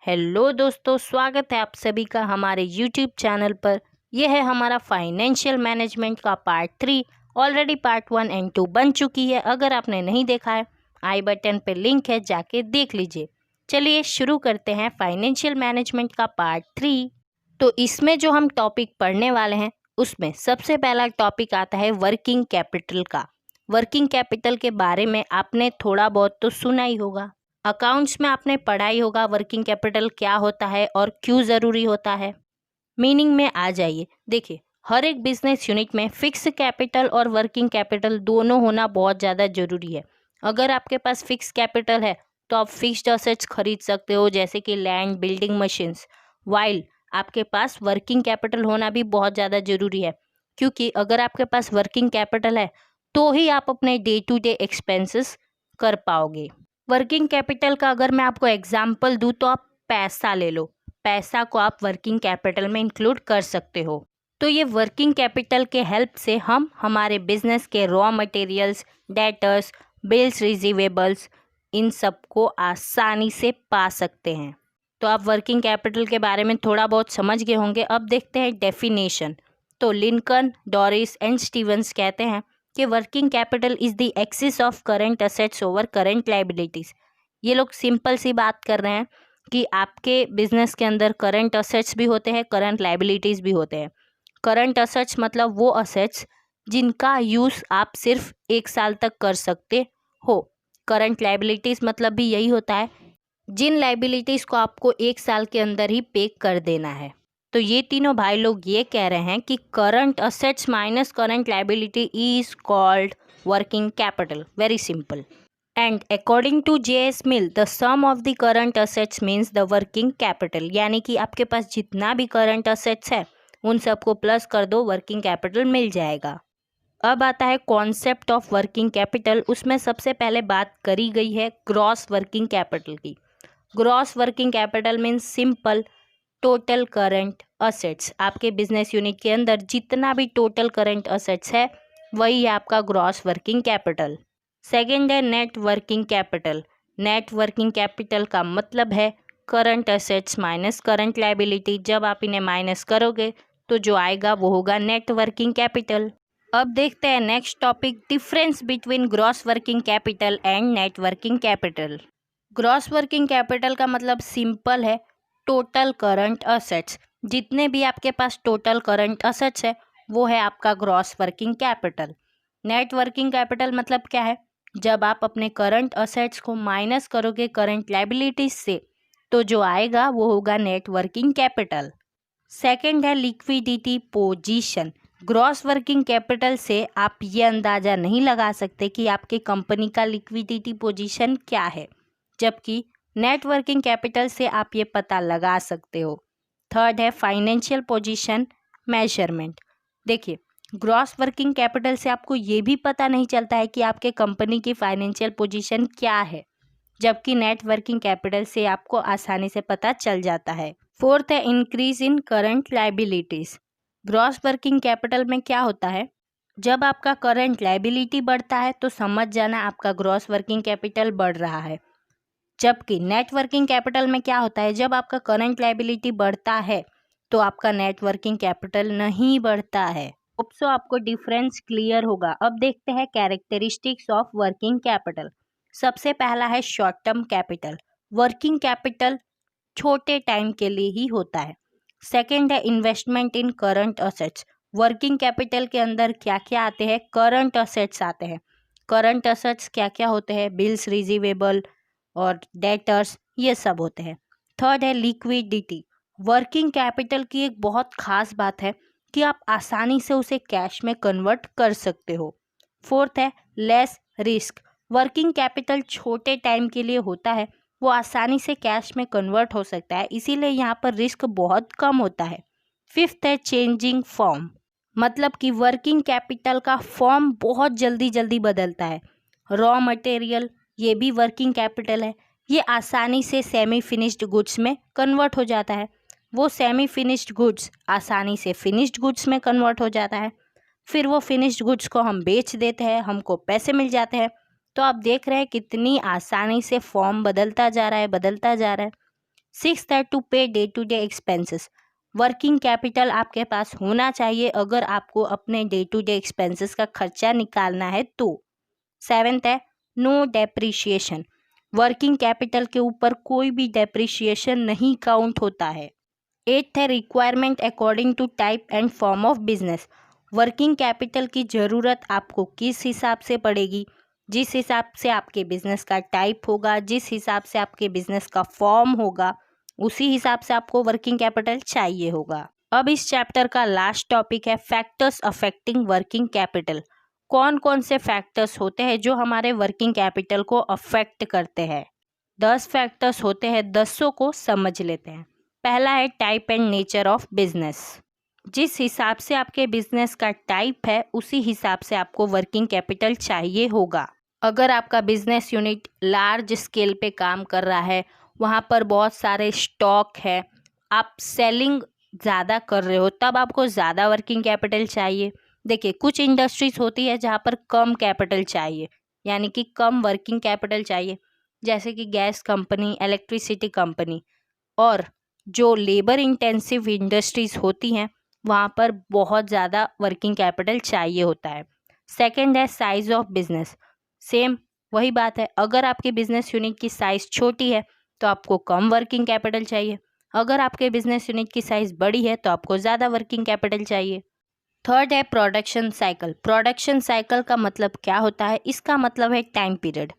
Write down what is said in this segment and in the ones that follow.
Hello दोस्तों, स्वागत है आप सभी का हमारे यूट्यूब चैनल पर। यह है हमारा फाइनेंशियल मैनेजमेंट का पार्ट 3। ऑलरेडी पार्ट 1 एंड 2 बन चुकी है। अगर आपने नहीं देखा है, आई बटन पे लिंक है, जाके देख लीजिए। चलिए शुरू करते हैं फाइनेंशियल मैनेजमेंट का पार्ट 3। तो इसमें जो हम टॉपिक पढ़ने वाले हैं उसमें सबसे पहला टॉपिक आता है वर्किंग कैपिटल का। वर्किंग कैपिटल के बारे में आपने थोड़ा बहुत तो सुना ही होगा। अकाउंट्स में आपने पढ़ा ही होगा वर्किंग कैपिटल क्या होता है और क्यों ज़रूरी होता है। मीनिंग में आ जाइए। देखिए, हर एक बिजनेस यूनिट में फिक्स कैपिटल और वर्किंग कैपिटल दोनों होना बहुत ज़्यादा ज़रूरी है। अगर आपके पास फिक्स कैपिटल है तो आप फिक्स्ड असेट्स खरीद सकते हो, जैसे कि लैंड, बिल्डिंग, मशीन्स। वाइल आपके पास वर्किंग कैपिटल होना भी बहुत ज़्यादा ज़रूरी है, क्योंकि अगर आपके पास वर्किंग कैपिटल है तो ही आप अपने डे टू डे एक्सपेंसेस कर पाओगे। वर्किंग कैपिटल का अगर मैं आपको एग्जांपल दूं तो आप पैसा ले लो। पैसा को आप वर्किंग कैपिटल में इंक्लूड कर सकते हो। तो ये वर्किंग कैपिटल के हेल्प से हम हमारे बिजनेस के raw materials, debtors, bills receivables, इन सब को आसानी से पा सकते हैं। तो आप वर्किंग कैपिटल के बारे में थोड़ा बहुत समझ गए होंगे। अब देखते हैं डेफिनेशन। तो लिंकन, डोरिस एंड स्टीवंस कहते हैं कि working capital is the axis of current assets over current liabilities. ये लोग सिंपल सी बात कर रहे हैं कि आपके बिजनेस के अंदर करंट असेट्स भी होते हैं, करंट लाइबिलिटीज भी होते हैं। करंट असेट्स मतलब वो असेट्स जिनका यूज आप सिर्फ 1 साल तक कर सकते हो। करंट लाइबिलिटीज मतलब भी यही होता है जिन लाइबिलिटीज को आपको 1 साल के अंदर ही पे कर देना है। तो ये तीनों भाई लोग ये कह रहे हैं कि current assets minus current liability is called working capital. Very simple. And according to JS Mill, the sum of the current assets means the working capital. यानी कि आपके पास जितना भी करंट असेट्स है उन सबको प्लस कर दो, वर्किंग कैपिटल मिल जाएगा। अब आता है कॉन्सेप्ट ऑफ वर्किंग कैपिटल। उसमें सबसे पहले बात करी गई है ग्रॉस वर्किंग कैपिटल की। Gross working capital means simple total current assets. आपके बिजनेस यूनिट के अंदर जितना भी टोटल करंट असेट्स है वही है आपका ग्रॉस वर्किंग कैपिटल। सेकेंड है net working capital. Net working capital का मतलब है current assets minus current liability. जब आप इन्हें माइनस करोगे तो जो आएगा वो होगा नेट वर्किंग कैपिटल। अब देखते हैं next topic, difference between gross working capital and net working capital. Gross working capital का मतलब सिंपल है टोटल करंट असेट्स। जितने भी आपके पास टोटल करंट असेट्स है वो है आपका gross working capital. Net working capital मतलब क्या है, जब आप अपने करंट असेट्स को माइनस करोगे करंट लाइबिलिटीज से तो जो आएगा वो होगा नेट वर्किंग कैपिटल। सेकंड है liquidity position. Gross working capital से आप ये अंदाज़ा नहीं लगा सकते कि आपके कंपनी का लिक्विडिटी पोजीशन क्या है, जबकि नेट वर्किंग कैपिटल से आप ये पता लगा सकते हो। थर्ड है फाइनेंशियल पोजीशन मेजरमेंट। देखिए, ग्रॉस वर्किंग कैपिटल से आपको ये भी पता नहीं चलता है कि आपके कंपनी की फाइनेंशियल पोजीशन क्या है, जबकि नेट वर्किंग कैपिटल से आपको आसानी से पता चल जाता है। फोर्थ है increase in current liabilities. Gross working capital में क्या होता है, जब आपका करंट लाइबिलिटी बढ़ता है तो समझ जाना आपका ग्रॉस वर्किंग कैपिटल बढ़ रहा है। जबकि नेट वर्किंग कैपिटल में क्या होता है, जब आपका करंट लाइबिलिटी बढ़ता है तो आपका नेट वर्किंग कैपिटल नहीं बढ़ता है। होप सो आपको डिफरेंस क्लियर होगा। अब देखते हैं कैरेक्टरिस्टिक्स ऑफ वर्किंग कैपिटल। सबसे पहला है short term capital. Working capital छोटे टाइम के लिए ही होता है। सेकेंड है इन्वेस्टमेंट इन करंट असेट्स। वर्किंग कैपिटल के अंदर क्या क्या आते हैं, करंट असेट्स आते हैं। करंट असेट्स क्या क्या होते हैं, बिल्स रिसीवेबल और डेटर्स, ये सब होते हैं। थर्ड है लिक्विडिटी। वर्किंग कैपिटल की एक बहुत खास बात है कि आप आसानी से उसे कैश में कन्वर्ट कर सकते हो। फोर्थ है लेस रिस्क। वर्किंग कैपिटल छोटे टाइम के लिए होता है, वो आसानी से कैश में कन्वर्ट हो सकता है, इसीलिए यहाँ पर रिस्क बहुत कम होता है। फिफ्थ है चेंजिंग फॉर्म। मतलब कि वर्किंग कैपिटल का फॉर्म बहुत जल्दी जल्दी बदलता है। रॉ मटेरियल ये भी वर्किंग कैपिटल है, ये आसानी से सेमी फिनिश्ड गुड्स में कन्वर्ट हो जाता है। वो सेमी फिनिश्ड गुड्स आसानी से फिनिश्ड गुड्स में कन्वर्ट हो जाता है। फिर वो फिनिश्ड गुड्स को हम बेच देते हैं, हमको पैसे मिल जाते हैं। तो आप देख रहे हैं कितनी आसानी से फॉर्म बदलता जा रहा है, बदलता जा रहा है। सिक्स्थ है to pay day to day expenses. Working capital आपके पास होना चाहिए अगर आपको अपने डे टू डे एक्सपेंसेस का खर्चा निकालना है तो। सेवेंथ है नो डेप्रिशिएशन। वर्किंग कैपिटल के ऊपर कोई भी डेप्रिशिएशन नहीं काउंट होता है। एट्थ है requirement according to type and form of business. Working capital की ज़रूरत आपको किस हिसाब से पड़ेगी, जिस हिसाब से आपके बिजनेस का टाइप होगा, जिस हिसाब से आपके बिजनेस का फॉर्म होगा, उसी हिसाब से आपको वर्किंग कैपिटल चाहिए होगा। अब इस चैप्टर का लास्ट टॉपिक है फैक्टर्स अफेक्टिंग वर्किंग कैपिटल। कौन कौन से फैक्टर्स होते हैं जो हमारे वर्किंग कैपिटल को अफेक्ट करते हैं। 10 फैक्टर्स होते हैं, 10 को समझ लेते हैं। पहला है type and nature of business. जिस हिसाब से आपके बिजनेस का टाइप है उसी हिसाब से आपको वर्किंग कैपिटल चाहिए होगा। अगर आपका बिजनेस यूनिट लार्ज स्केल पे काम कर रहा है, वहाँ पर बहुत सारे स्टॉक है, आप सेलिंग ज़्यादा कर रहे हो, तब आपको ज़्यादा वर्किंग कैपिटल चाहिए। देखिए कुछ इंडस्ट्रीज होती है जहाँ पर कम कैपिटल चाहिए, यानी कि कम वर्किंग कैपिटल चाहिए, जैसे कि गैस कंपनी, इलेक्ट्रिसिटी कंपनी। और जो लेबर इंटेंसिव इंडस्ट्रीज होती हैं वहाँ पर बहुत ज़्यादा वर्किंग कैपिटल चाहिए होता है। सेकंड है साइज ऑफ बिजनेस। सेम वही बात है, अगर आपके बिजनेस यूनिट की साइज़ छोटी है तो आपको कम वर्किंग कैपिटल चाहिए, अगर आपके बिजनेस यूनिट की साइज़ बड़ी है तो आपको ज़्यादा वर्किंग कैपिटल चाहिए। थर्ड है प्रोडक्शन साइकिल। प्रोडक्शन साइकिल का मतलब क्या होता है, इसका मतलब है टाइम पीरियड।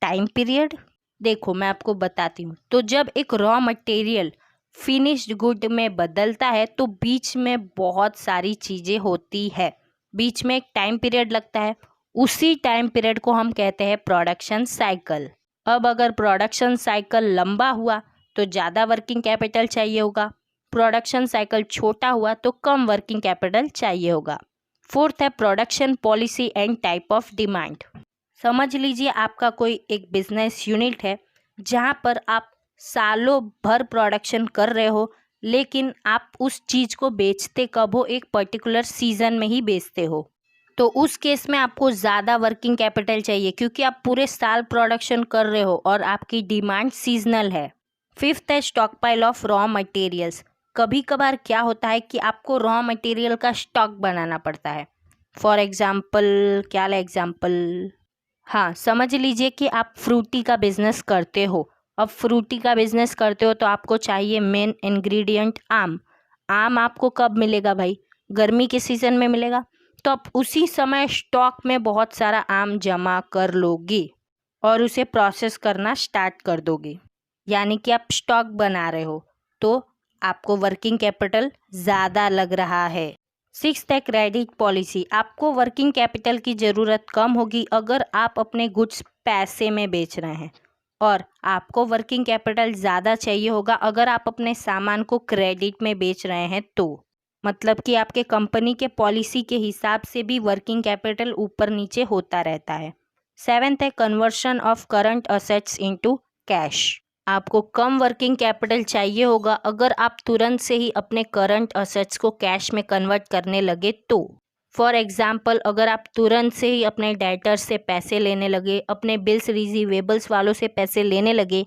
टाइम पीरियड देखो मैं आपको बताती हूँ। तो जब एक रॉ मटेरियल फिनिश्ड गुड में बदलता है तो बीच में बहुत सारी चीज़ें होती है, बीच में एक टाइम पीरियड लगता है, उसी टाइम पीरियड को हम कहते हैं प्रोडक्शन साइकिल। अब अगर प्रोडक्शन साइकिल लंबा हुआ तो ज़्यादा वर्किंग कैपिटल चाहिए होगा, प्रोडक्शन साइकिल छोटा हुआ तो कम वर्किंग कैपिटल चाहिए होगा। फोर्थ है production policy and type of demand. समझ लीजिए आपका कोई एक बिजनेस यूनिट है जहाँ पर आप सालों भर प्रोडक्शन कर रहे हो, लेकिन आप उस चीज़ को बेचते कब हो, एक पर्टिकुलर सीज़न में ही बेचते हो, तो उस केस में आपको ज़्यादा वर्किंग कैपिटल चाहिए क्योंकि आप पूरे साल प्रोडक्शन कर रहे हो और आपकी डिमांड सीजनल है। फिफ्थ है stock pile of raw materials. कभी कभार क्या होता है कि आपको रॉ मटेरियल का स्टॉक बनाना पड़ता है। फॉर एग्जाम्पल क्या ले एग्जाम्पल, हाँ समझ लीजिए कि आप फ्रूटी का बिजनेस करते हो। अब फ्रूटी का बिजनेस करते हो तो आपको चाहिए मेन इंग्रेडिएंट आम। आम आपको कब मिलेगा भाई, गर्मी के सीज़न में मिलेगा, तो आप उसी समय स्टॉक में बहुत सारा आम जमा कर लोगे और उसे प्रोसेस करना स्टार्ट कर दोगे, यानी कि आप स्टॉक बना रहे हो, तो आपको वर्किंग कैपिटल ज़्यादा लग रहा है। सिक्स्थ है क्रेडिट पॉलिसी। आपको वर्किंग कैपिटल की ज़रूरत कम होगी अगर आप अपने गुड्स पैसे में बेच रहे हैं, और आपको वर्किंग कैपिटल ज़्यादा चाहिए होगा अगर आप अपने सामान को क्रेडिट में बेच रहे हैं तो। मतलब कि आपके कंपनी के पॉलिसी के हिसाब से भी वर्किंग कैपिटल ऊपर नीचे होता रहता है। सेवेंथ है conversion of current assets into cash. आपको कम वर्किंग कैपिटल चाहिए होगा अगर आप तुरंत से ही अपने करंट असेट्स को कैश में कन्वर्ट करने लगे तो। फॉर एग्जाम्पल अगर आप तुरंत से ही अपने डेटर्स से पैसे लेने लगे, अपने बिल्स रिसीवेबल्स वालों से पैसे लेने लगे,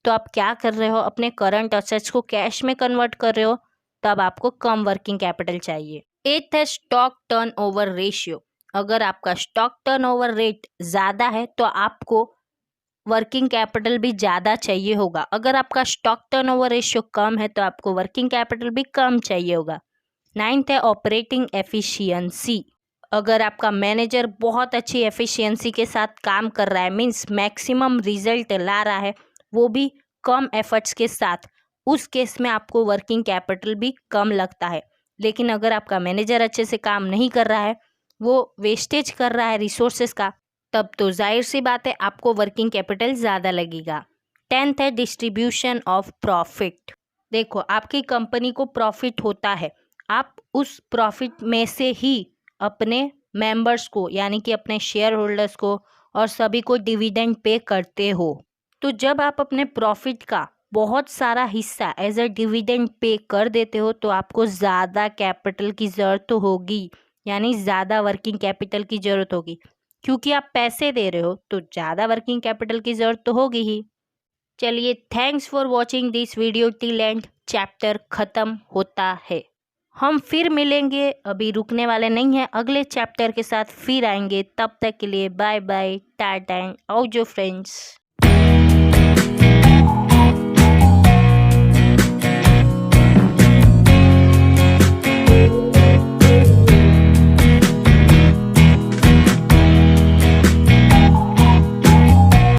तो आप क्या कर रहे हो, अपने करंट असेट्स को कैश में कन्वर्ट कर रहे हो, तब आपको कम वर्किंग कैपिटल चाहिए। एथ है स्टॉक टर्नओवर रेशियो। अगर आपका स्टॉक टर्नओवर रेट ज़्यादा है तो आपको वर्किंग कैपिटल भी ज़्यादा चाहिए होगा, अगर आपका स्टॉक टर्नओवर रेशियो कम है तो आपको वर्किंग कैपिटल भी कम चाहिए होगा। नाइन्थ है ऑपरेटिंग एफिशिएंसी। अगर आपका मैनेजर बहुत अच्छी एफिशिएंसी के साथ काम कर रहा है, मीन्स मैक्सिमम रिजल्ट ला रहा है, वो भी कम एफर्ट्स के साथ, उस केस में आपको वर्किंग कैपिटल भी कम लगता है। लेकिन अगर आपका मैनेजर अच्छे से काम नहीं कर रहा है, वो वेस्टेज कर रहा है रिसोर्सेज का, तब तो जाहिर सी बात है आपको वर्किंग कैपिटल ज़्यादा लगेगा। टेंथ है डिस्ट्रीब्यूशन ऑफ प्रॉफिट। देखो आपकी कंपनी को प्रॉफिट होता है, आप उस प्रॉफिट में से ही अपने मेंबर्स को, यानी कि अपने शेयर होल्डर्स को और सभी को डिविडेंड पे करते हो। तो जब आप अपने प्रॉफिट का बहुत सारा हिस्सा एज अ डिविडेंड पे कर देते हो तो आपको ज़्यादा कैपिटल की ज़रूरत तो होगी, यानी ज़्यादा वर्किंग कैपिटल की ज़रूरत होगी, क्योंकि आप पैसे दे रहे हो तो ज़्यादा वर्किंग कैपिटल की ज़रूरत तो होगी ही। चलिए, thanks for watching this video till and. Chapter ख़त्म होता है। हम फिर मिलेंगे, अभी रुकने वाले नहीं हैं, अगले चैप्टर के साथ फिर आएंगे। तब तक के लिए bye bye, tata and out जो फ्रेंड्स।